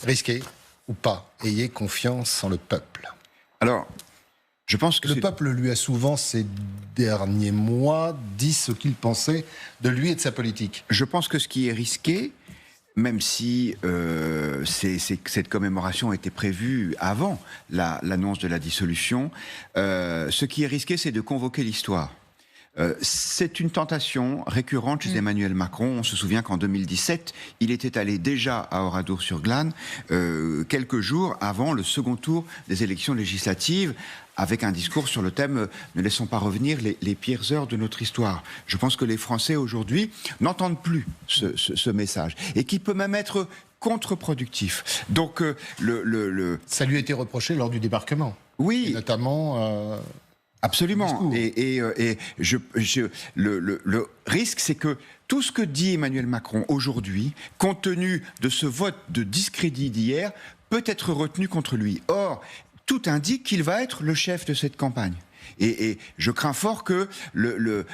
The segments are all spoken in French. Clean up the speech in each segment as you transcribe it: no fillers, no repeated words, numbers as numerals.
Risqué ou pas, ayez confiance en le peuple. Alors, je pense que le peuple lui a souvent, ces derniers mois, dit ce qu'il pensait de lui et de sa politique. Je pense que ce qui est risqué, même si cette commémoration était prévue avant l'annonce de la dissolution, ce qui est risqué, c'est de convoquer l'histoire. C'est une tentation récurrente chez Emmanuel Macron. On se souvient qu'en 2017, il était allé déjà à Oradour-sur-Glane quelques jours avant le second tour des élections législatives, avec un discours sur le thème « Ne laissons pas revenir les pires heures de notre histoire ». Je pense que les Français aujourd'hui n'entendent plus ce message, et qui peut même être contre-productif. Donc ça lui a été reproché lors du débarquement. Oui, et notamment. Absolument. Et le risque, c'est que tout ce que dit Emmanuel Macron aujourd'hui, compte tenu de ce vote de discrédit d'hier, peut être retenu contre lui. Or, tout indique qu'il va être le chef de cette campagne. Et je crains fort que le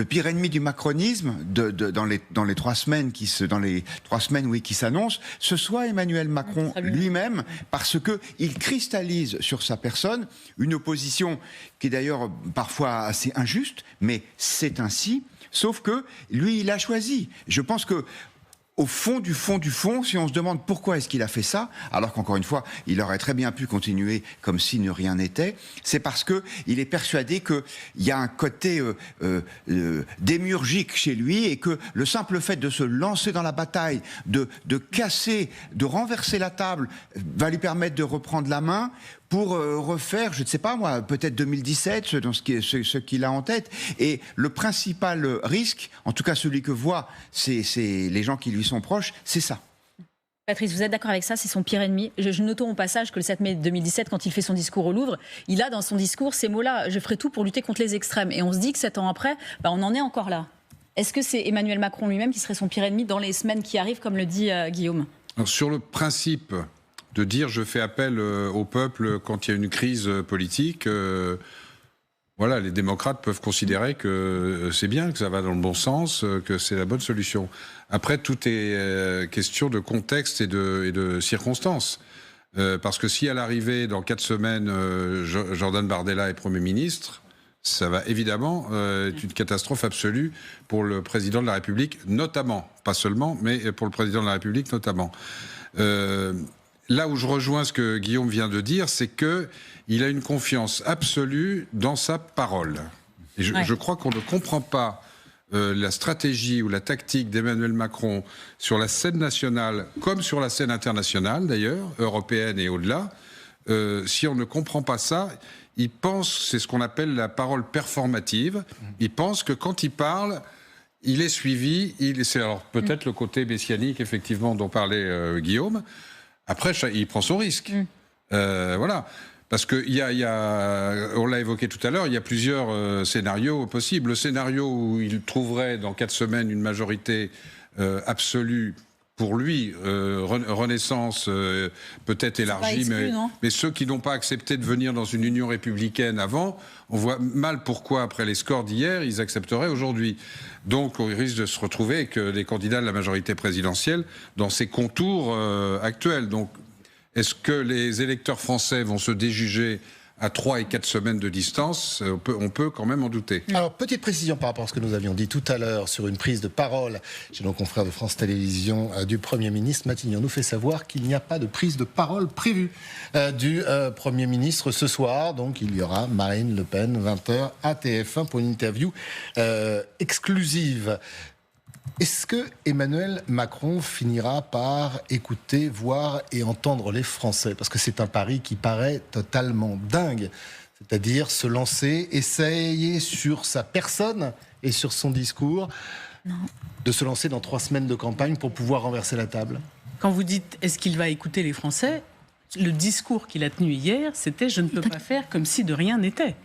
pire ennemi du macronisme dans les 3 semaines qui s'annoncent, ce soit Emmanuel Macron lui-même, parce que il cristallise sur sa personne une opposition qui est d'ailleurs parfois assez injuste, mais c'est ainsi. Sauf que lui, il a choisi. Je pense que au fond du fond, si on se demande pourquoi est-ce qu'il a fait ça, alors qu'encore une fois, il aurait très bien pu continuer comme si rien n'était, c'est parce que il est persuadé qu'il y a un côté démiurgique chez lui, et que le simple fait de se lancer dans la bataille, de casser, de renverser la table, va lui permettre de reprendre la main pour refaire, je ne sais pas moi, peut-être 2017, ce qu'il a en tête. Et le principal risque, en tout cas celui que voient les gens qui lui sont proches, c'est ça. Patrice, vous êtes d'accord avec ça? C'est son pire ennemi. Je note au passage que le 7 mai 2017, quand il fait son discours au Louvre, il a dans son discours ces mots-là: je ferai tout pour lutter contre les extrêmes. Et on se dit que 7 ans après, on en est encore là. Est-ce que c'est Emmanuel Macron lui-même qui serait son pire ennemi dans les semaines qui arrivent, comme le dit Guillaume? Alors, sur le principe de dire je fais appel au peuple quand il y a une crise politique, voilà, les démocrates peuvent considérer que c'est bien, que ça va dans le bon sens, que c'est la bonne solution. Après, tout est question de contexte et de circonstances. Parce que si à l'arrivée, dans 4 semaines, Jordan Bardella est Premier ministre, ça va évidemment être une catastrophe absolue pour le président de la République, notamment. Pas seulement, mais pour le président de la République, notamment. Là où je rejoins ce que Guillaume vient de dire, c'est qu'il a une confiance absolue dans sa parole. Et je crois qu'on ne comprend pas la stratégie ou la tactique d'Emmanuel Macron sur la scène nationale, comme sur la scène internationale d'ailleurs, européenne et au-delà. Si on ne comprend pas ça, il pense, c'est ce qu'on appelle la parole performative, il pense que quand il parle, il est suivi, c'est alors peut-être le côté messianique effectivement dont parlait Guillaume. Après, il prend son risque. Voilà. Parce que on l'a évoqué tout à l'heure, il y a plusieurs scénarios possibles. Le scénario où il trouverait dans 4 semaines une majorité absolue pour lui, Renaissance peut-être élargie, mais ceux qui n'ont pas accepté de venir dans une union républicaine avant, on voit mal pourquoi, après les scores d'hier, ils accepteraient aujourd'hui. Donc on risque de se retrouver avec des candidats de la majorité présidentielle dans ces contours actuels. Donc est-ce que les électeurs français vont se déjuger à 3 et 4 semaines de distance? On peut quand même en douter. Alors, petite précision par rapport à ce que nous avions dit tout à l'heure sur une prise de parole chez nos confrères de France Télévisions du Premier ministre. Matignon nous fait savoir qu'il n'y a pas de prise de parole prévue du Premier ministre ce soir. Donc, il y aura Marine Le Pen, 20h, à TF1 pour une interview exclusive. Est-ce que Emmanuel Macron finira par écouter, voir et entendre les Français? Parce que c'est un pari qui paraît totalement dingue. C'est-à-dire se lancer, essayer sur sa personne et sur son discours, de se lancer dans 3 semaines de campagne pour pouvoir renverser la table. Quand vous dites est-ce qu'il va écouter les Français, le discours qu'il a tenu hier, c'était je ne peux pas faire comme si de rien n'était.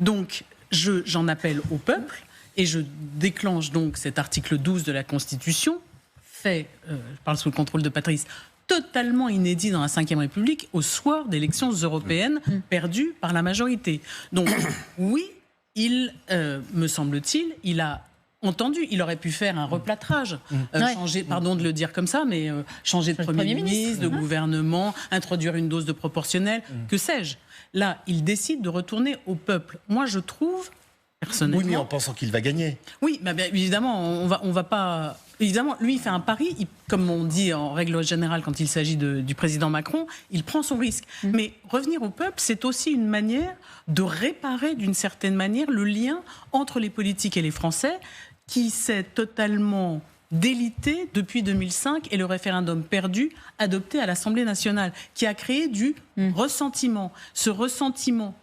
Donc j'en appelle au peuple. Et je déclenche donc cet article 12 de la Constitution, fait, je parle sous le contrôle de Patrice, totalement inédit dans la Ve République, au soir d'élections européennes perdues par la majorité. Donc oui, me semble-t-il, entendu. Il aurait pu faire un replâtrage, changer, pardon de le dire comme ça, mais changer de Premier ministre, de gouvernement, introduire une dose de proportionnel, que sais-je. Là, il décide de retourner au peuple. Moi, je trouve, personnellement... Oui, mais en pensant qu'il va gagner. Oui, mais bien évidemment, on va pas... Évidemment, lui, il fait un pari, comme on dit en règle générale quand il s'agit du président Macron, il prend son risque. Mais revenir au peuple, c'est aussi une manière de réparer d'une certaine manière le lien entre les politiques et les Français qui s'est totalement délité depuis 2005 et le référendum perdu adopté à l'Assemblée nationale, qui a créé du ressentiment. Ce ressentiment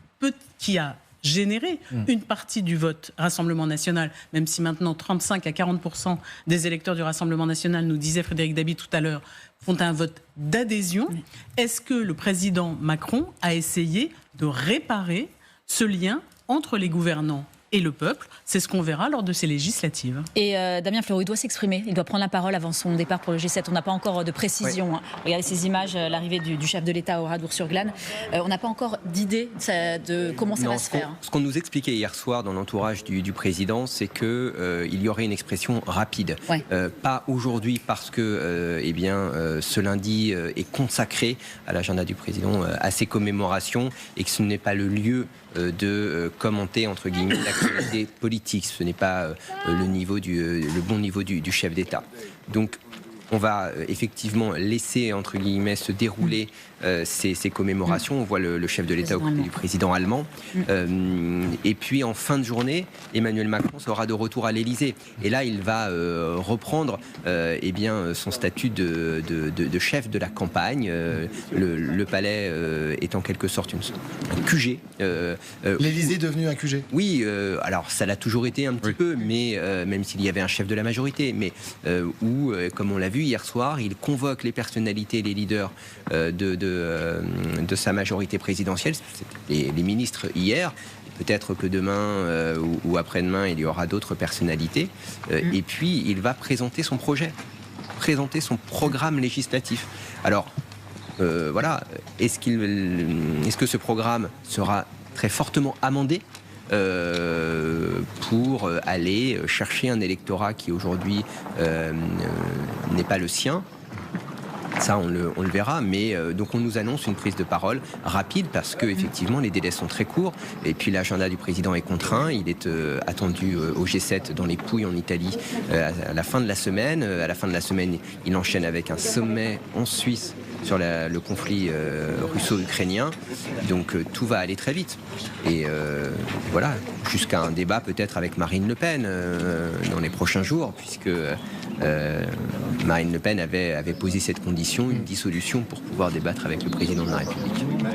qui a générer une partie du vote Rassemblement national, même si maintenant 35 à 40% des électeurs du Rassemblement national, nous disait Frédéric Dabi tout à l'heure, font un vote d'adhésion. Est-ce que le président Macron a essayé de réparer ce lien entre les gouvernants et le peuple? C'est ce qu'on verra lors de ces législatives. Et Damien Fleury doit s'exprimer, il doit prendre la parole avant son départ pour le G7. On n'a pas encore de précision. Regardez ces images, l'arrivée du chef de l'État au Radour-sur-Glane. On n'a pas encore d'idée de comment ça va se faire. Ce qu'on nous expliquait hier soir dans l'entourage du président, c'est qu'il y aurait une expression rapide. Pas aujourd'hui parce que ce lundi est consacré à l'agenda du président, à ses commémorations, et que ce n'est pas le lieu de commenter entre guillemets l'actualité politique. Ce n'est pas le bon niveau du chef d'État. Donc on va effectivement laisser entre guillemets se dérouler ces commémorations. On voit le chef de l'État aux côtés du président allemand. Et puis en fin de journée, Emmanuel Macron sera de retour à l'Élysée. Et là, il va reprendre son statut de chef de la campagne. Le palais est en quelque sorte un QG. L'Élysée est devenu un QG. Oui, alors ça l'a toujours été un petit peu, mais même s'il y avait un chef de la majorité, mais où, comme on l'a vu hier soir, il convoque les personnalités, les leaders de sa majorité présidentielle, les ministres hier. Peut-être que demain ou après-demain, il y aura d'autres personnalités. Et puis, il va présenter son projet, présenter son programme législatif. Alors, est-ce que ce programme sera très fortement amendé pour aller chercher un électorat qui aujourd'hui n'est pas le sien? Ça, on le verra, mais donc on nous annonce une prise de parole rapide parce que effectivement les délais sont très courts et puis l'agenda du président est contraint. Il est attendu au G7 dans les Pouilles en Italie à la fin de la semaine. À la fin de la semaine, il enchaîne avec un sommet en Suisse sur le conflit russo-ukrainien. Donc tout va aller très vite. Et jusqu'à un débat peut-être avec Marine Le Pen dans les prochains jours, puisque Marine Le Pen avait posé cette condition, une dissolution pour pouvoir débattre avec le président de la République.